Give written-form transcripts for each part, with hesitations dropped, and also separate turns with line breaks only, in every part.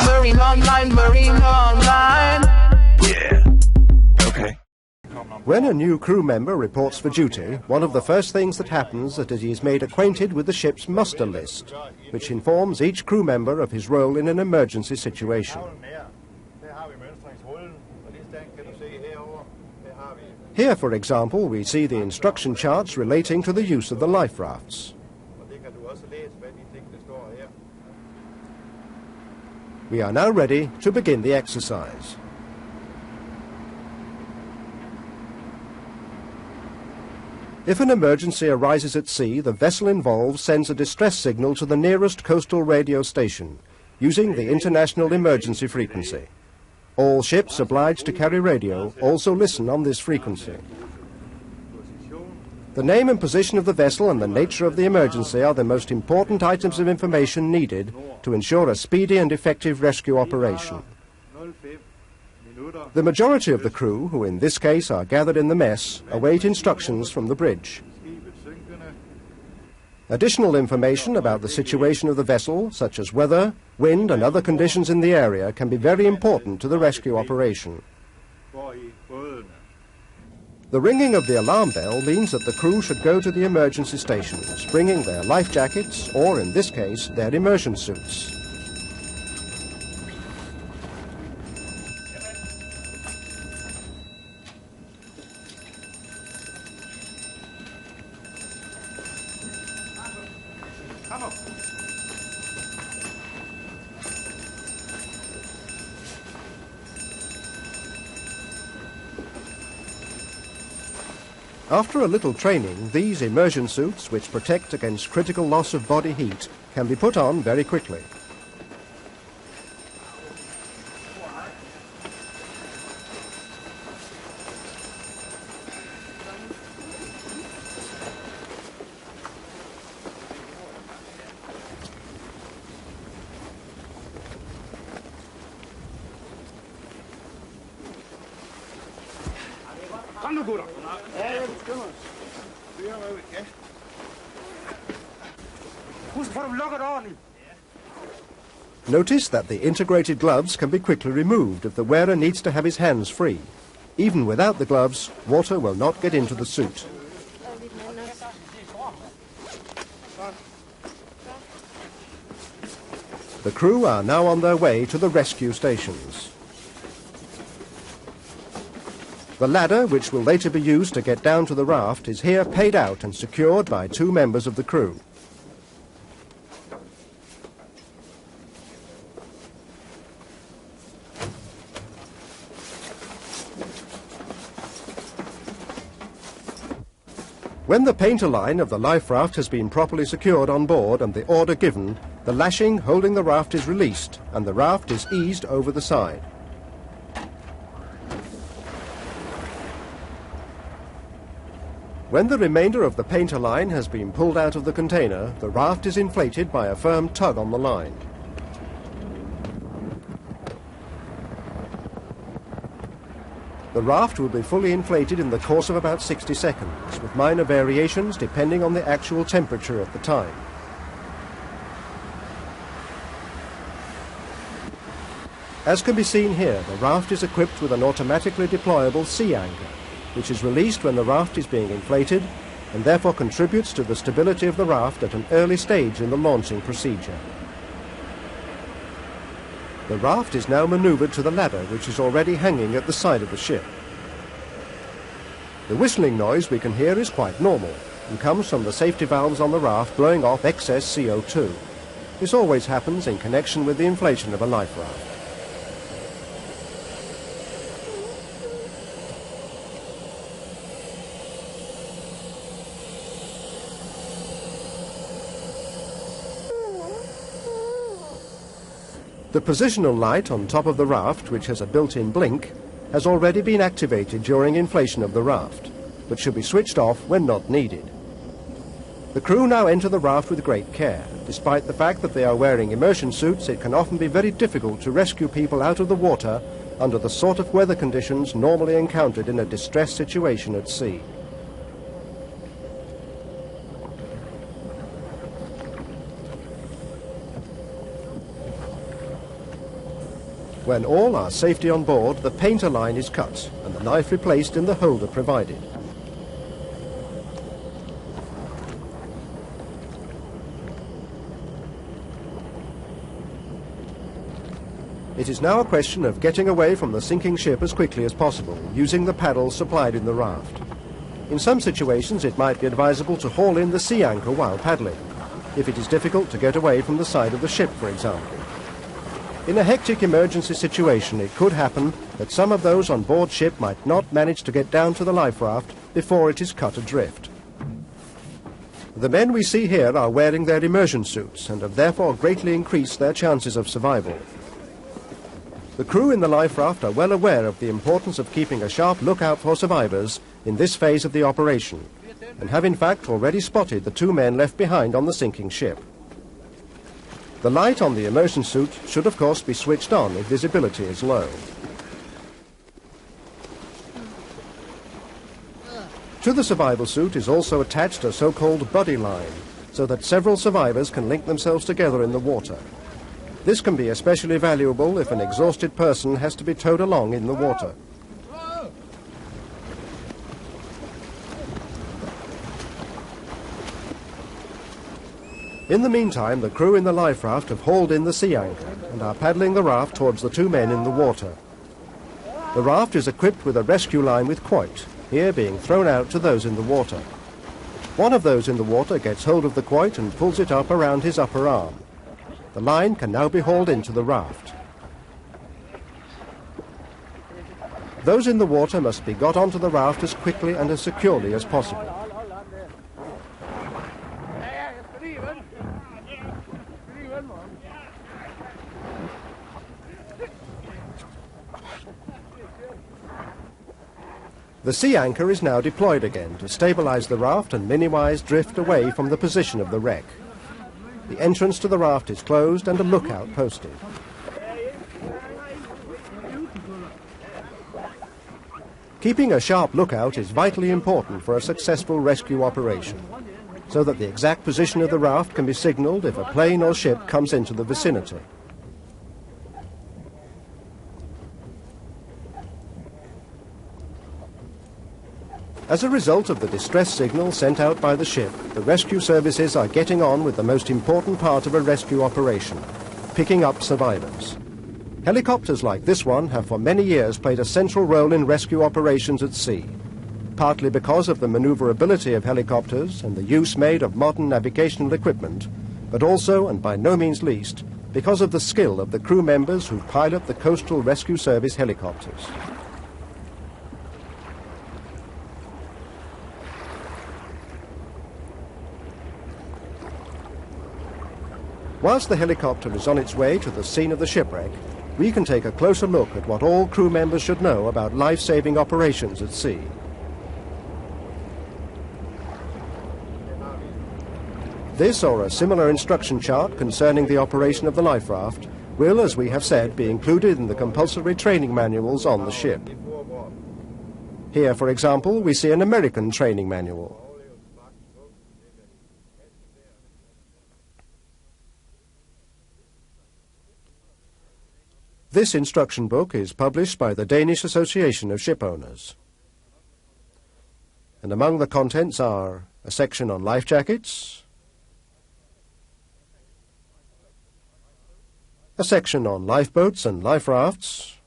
Marine online, marine online.
Yeah. Okay.
When a new crew member reports for duty, one of the first things that happens is that he is made acquainted with the ship's muster list, which informs each crew member of his role in an emergency situation. Here, for example, we see the instruction charts relating to the use of the life rafts. We are now ready to begin the exercise. If an emergency arises at sea, the vessel involved sends a distress signal to the nearest coastal radio station, using the international emergency frequency. All ships obliged to carry radio also listen on this frequency. The name and position of the vessel and the nature of the emergency are the most important items of information needed to ensure a speedy and effective rescue operation. The majority of the crew, who in this case are gathered in the mess, await instructions from the bridge. Additional information about the situation of the vessel, such as weather, wind and other conditions in the area, can be very important to the rescue operation. The ringing of the alarm bell means that the crew should go to the emergency stations, bringing their life jackets, or in this case, their immersion suits. After a little training, these immersion suits, which protect against critical loss of body heat, can be put on very quickly. Notice that the integrated gloves can be quickly removed if the wearer needs to have his hands free. Even without the gloves, water will not get into the suit. The crew are now on their way to the rescue stations. The ladder, which will later be used to get down to the raft, is here paid out and secured by two members of the crew. When the painter line of the life raft has been properly secured on board and the order given, the lashing holding the raft is released and the raft is eased over the side. When the remainder of the painter line has been pulled out of the container, the raft is inflated by a firm tug on the line. The raft will be fully inflated in the course of about 60 seconds, with minor variations depending on the actual temperature at the time. As can be seen here, the raft is equipped with an automatically deployable sea anchor, which is released when the raft is being inflated and therefore contributes to the stability of the raft at an early stage in the launching procedure. The raft is now manoeuvred to the ladder, which is already hanging at the side of the ship. The whistling noise we can hear is quite normal and comes from the safety valves on the raft blowing off excess CO2. This always happens in connection with the inflation of a life raft. The positional light on top of the raft, which has a built-in blink, has already been activated during inflation of the raft, but should be switched off when not needed. The crew now enter the raft with great care. Despite the fact that they are wearing immersion suits, it can often be very difficult to rescue people out of the water under the sort of weather conditions normally encountered in a distress situation at sea. When all are safely on board, the painter line is cut and the knife replaced in the holder provided. It is now a question of getting away from the sinking ship as quickly as possible, using the paddles supplied in the raft. In some situations it might be advisable to haul in the sea anchor while paddling, if it is difficult to get away from the side of the ship, for example. In a hectic emergency situation, it could happen that some of those on board ship might not manage to get down to the life raft before it is cut adrift. The men we see here are wearing their immersion suits and have therefore greatly increased their chances of survival. The crew in the life raft are well aware of the importance of keeping a sharp lookout for survivors in this phase of the operation, and have in fact already spotted the 2 men left behind on the sinking ship. The light on the immersion suit should of course be switched on if visibility is low. To the survival suit is also attached a so-called buddy line, so that several survivors can link themselves together in the water. This can be especially valuable if an exhausted person has to be towed along in the water. In the meantime, the crew in the life raft have hauled in the sea anchor and are paddling the raft towards the 2 men in the water. The raft is equipped with a rescue line with quoit, here being thrown out to those in the water. One of those in the water gets hold of the quoit and pulls it up around his upper arm. The line can now be hauled into the raft. Those in the water must be got onto the raft as quickly and as securely as possible. The sea anchor is now deployed again to stabilize the raft and minimize drift away from the position of the wreck. The entrance to the raft is closed and a lookout posted. Keeping a sharp lookout is vitally important for a successful rescue operation, so that the exact position of the raft can be signaled if a plane or ship comes into the vicinity. As a result of the distress signal sent out by the ship, the rescue services are getting on with the most important part of a rescue operation, picking up survivors. Helicopters like this one have for many years played a central role in rescue operations at sea, partly because of the maneuverability of helicopters and the use made of modern navigational equipment, but also, and by no means least, because of the skill of the crew members who pilot the Coastal Rescue Service helicopters. Whilst the helicopter is on its way to the scene of the shipwreck, we can take a closer look at what all crew members should know about life-saving operations at sea. This or a similar instruction chart concerning the operation of the life raft will, as we have said, be included in the compulsory training manuals on the ship. Here, for example, we see an American training manual. This instruction book is published by the Danish Association of Shipowners. And among the contents are a section on life jackets, a section on lifeboats and life rafts,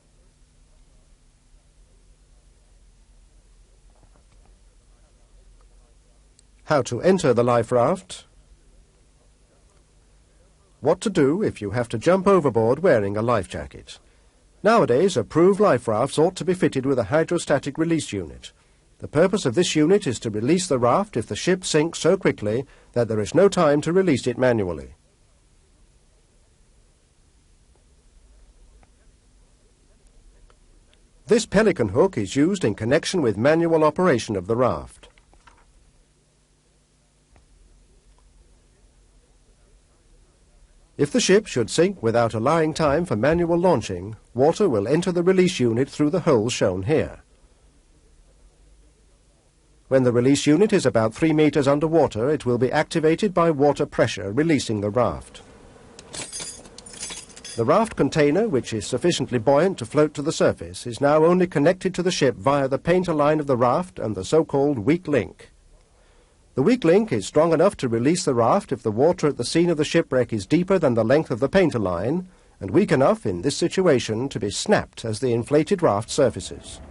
how to enter the life raft, what to do if you have to jump overboard wearing a life jacket. Nowadays, approved life rafts ought to be fitted with a hydrostatic release unit. The purpose of this unit is to release the raft if the ship sinks so quickly that there is no time to release it manually. This pelican hook is used in connection with manual operation of the raft. If the ship should sink without allowing time for manual launching, water will enter the release unit through the hole shown here. When the release unit is about 3 meters underwater, it will be activated by water pressure, releasing the raft. The raft container, which is sufficiently buoyant to float to the surface, is now only connected to the ship via the painter line of the raft and the so-called weak link. The weak link is strong enough to release the raft if the water at the scene of the shipwreck is deeper than the length of the painter line, and weak enough in this situation to be snapped as the inflated raft surfaces.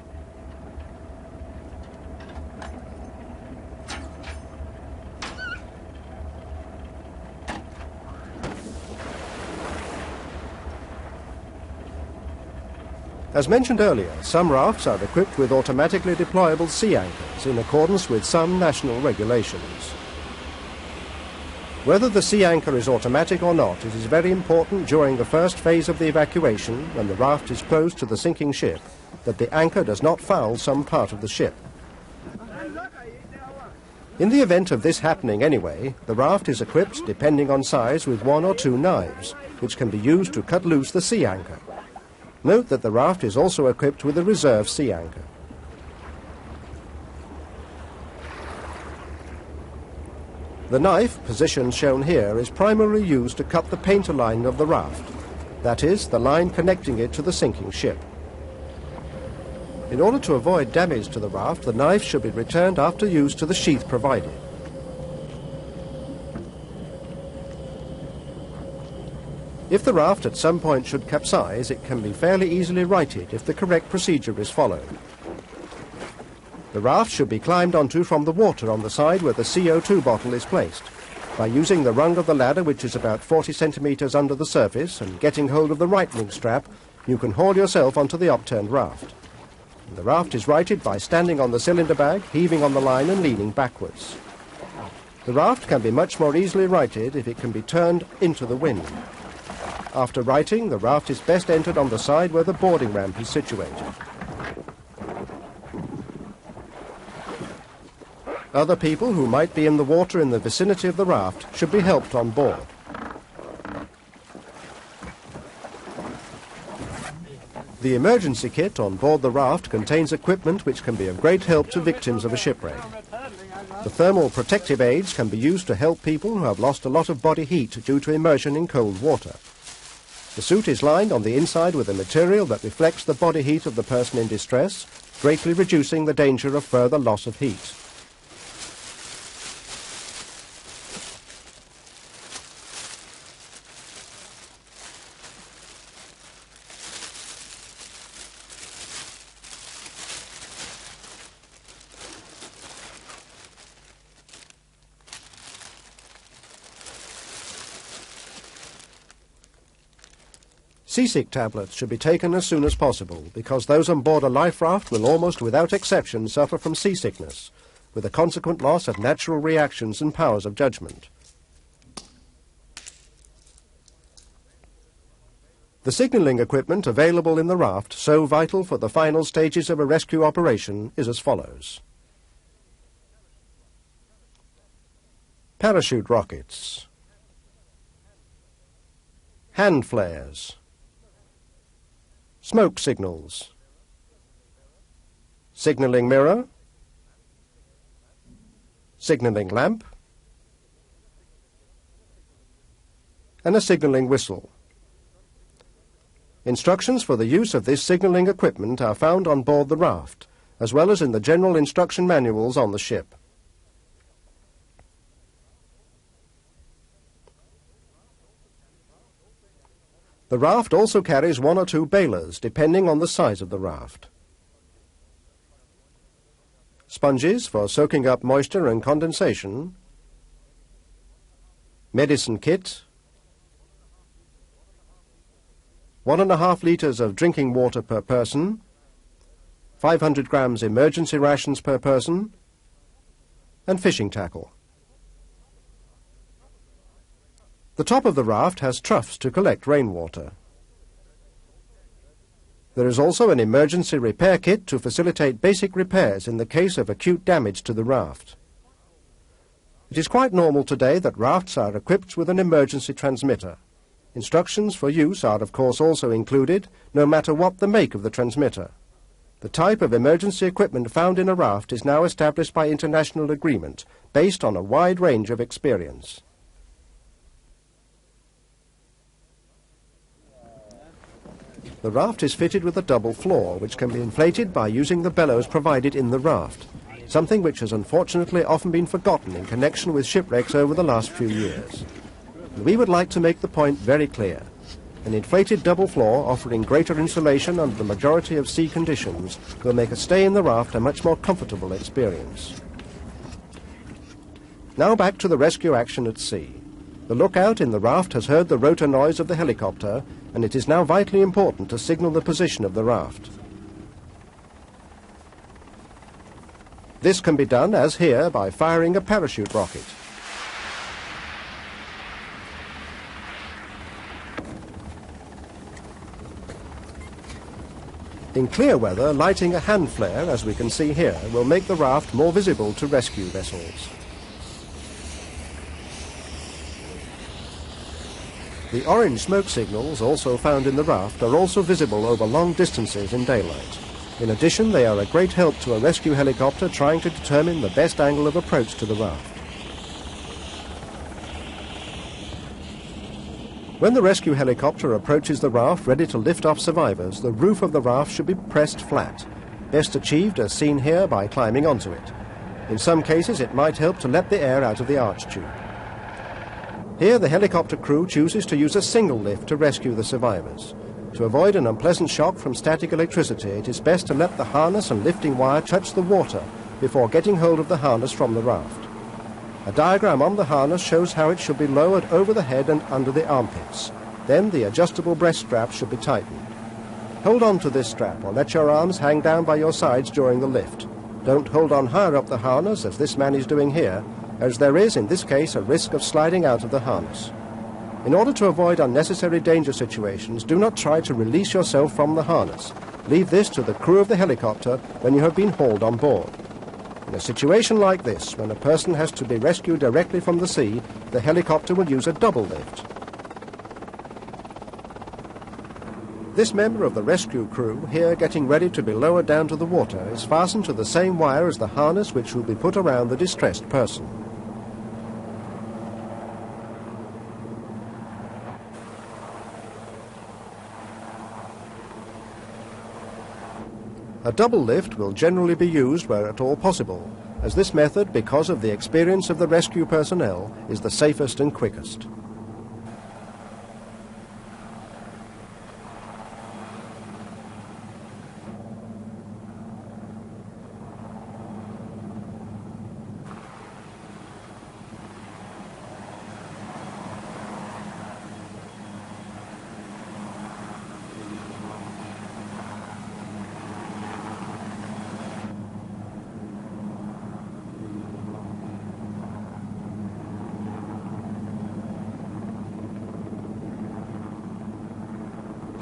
As mentioned earlier, some rafts are equipped with automatically deployable sea anchors in accordance with some national regulations. Whether the sea anchor is automatic or not, it is very important during the first phase of the evacuation, when the raft is close to the sinking ship, that the anchor does not foul some part of the ship. In the event of this happening anyway, the raft is equipped, depending on size, with 1 or 2 knives, which can be used to cut loose the sea anchor. Note that the raft is also equipped with a reserve sea anchor. The knife, position shown here, is primarily used to cut the painter line of the raft, that is, the line connecting it to the sinking ship. In order to avoid damage to the raft, the knife should be returned after use to the sheath provided. If the raft at some point should capsize, it can be fairly easily righted if the correct procedure is followed. The raft should be climbed onto from the water on the side where the CO2 bottle is placed. By using the rung of the ladder, which is about 40 centimeters under the surface, and getting hold of the rightening strap, you can haul yourself onto the upturned raft. The raft is righted by standing on the cylinder bag, heaving on the line and leaning backwards. The raft can be much more easily righted if it can be turned into the wind. After righting, the raft is best entered on the side where the boarding ramp is situated. Other people who might be in the water in the vicinity of the raft should be helped on board. The emergency kit on board the raft contains equipment which can be of great help to victims of a shipwreck. The thermal protective aids can be used to help people who have lost a lot of body heat due to immersion in cold water. The suit is lined on the inside with a material that reflects the body heat of the person in distress, greatly reducing the danger of further loss of heat. Seasick tablets should be taken as soon as possible, because those on board a life raft will almost without exception suffer from seasickness, with a consequent loss of natural reactions and powers of judgment. The signalling equipment available in the raft, so vital for the final stages of a rescue operation, is as follows. Parachute rockets, hand flares, smoke signals, signalling mirror, signalling lamp, and a signalling whistle. Instructions for the use of this signalling equipment are found on board the raft, as well as in the general instruction manuals on the ship. The raft also carries 1 or 2 bailers, depending on the size of the raft. Sponges for soaking up moisture and condensation, medicine kit, 1.5 litres of drinking water per person, 500 grams emergency rations per person, and fishing tackle. The top of the raft has troughs to collect rainwater. There is also an emergency repair kit to facilitate basic repairs in the case of acute damage to the raft. It is quite normal today that rafts are equipped with an emergency transmitter. Instructions for use are of course also included, no matter what the make of the transmitter. The type of emergency equipment found in a raft is now established by international agreement, based on a wide range of experience. The raft is fitted with a double floor, which can be inflated by using the bellows provided in the raft, something which has unfortunately often been forgotten in connection with shipwrecks over the last few years. And we would like to make the point very clear. An inflated double floor offering greater insulation under the majority of sea conditions will make a stay in the raft a much more comfortable experience. Now back to the rescue action at sea. The lookout in the raft has heard the rotor noise of the helicopter, and it is now vitally important to signal the position of the raft. This can be done, as here, by firing a parachute rocket. In clear weather, lighting a hand flare, as we can see here, will make the raft more visible to rescue vessels. The orange smoke signals also found in the raft are also visible over long distances in daylight. In addition, they are a great help to a rescue helicopter trying to determine the best angle of approach to the raft. When the rescue helicopter approaches the raft ready to lift off survivors, the roof of the raft should be pressed flat, best achieved as seen here by climbing onto it. In some cases it might help to let the air out of the arch tube. Here the helicopter crew chooses to use a single lift to rescue the survivors. To avoid an unpleasant shock from static electricity, it is best to let the harness and lifting wire touch the water before getting hold of the harness from the raft. A diagram on the harness shows how it should be lowered over the head and under the armpits. Then the adjustable breast strap should be tightened. Hold on to this strap or let your arms hang down by your sides during the lift. Don't hold on higher up the harness, as this man is doing here, as there is, in this case, a risk of sliding out of the harness. In order to avoid unnecessary danger situations, do not try to release yourself from the harness. Leave this to the crew of the helicopter when you have been hauled on board. In a situation like this, when a person has to be rescued directly from the sea, the helicopter will use a double lift. This member of the rescue crew, here getting ready to be lowered down to the water, is fastened to the same wire as the harness which will be put around the distressed person. A double lift will generally be used where at all possible, as this method, because of the experience of the rescue personnel, is the safest and quickest.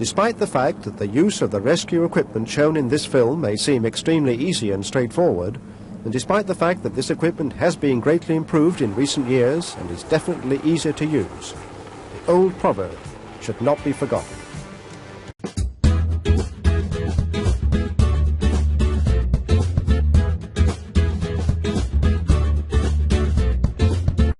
Despite the fact that the use of the rescue equipment shown in this film may seem extremely easy and straightforward, and despite the fact that this equipment has been greatly improved in recent years and is definitely easier to use, the old proverb should not be forgotten.